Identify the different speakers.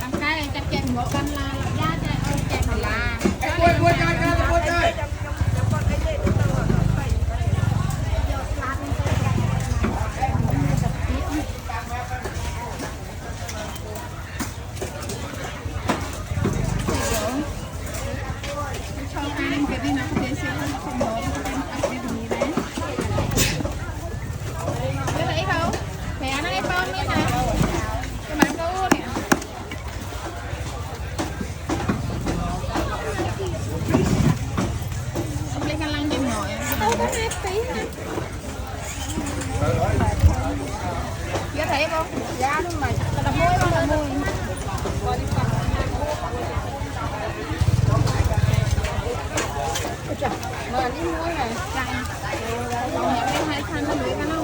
Speaker 1: ăn cái chắc chắn một canh là giá chạy là cho ăn cái gì nó có thể xíu không có ăn cái gì đấy cái đấy không mẹ nó cái con như này cái bạn cô nè ông lấy khăn lăng chịu nổi đâu có 2 tí ha giá thấy không giá đúng mày là môi không là môi mà đi mua này căng còn nhập cái 2 khăn nó lưỡi cái nó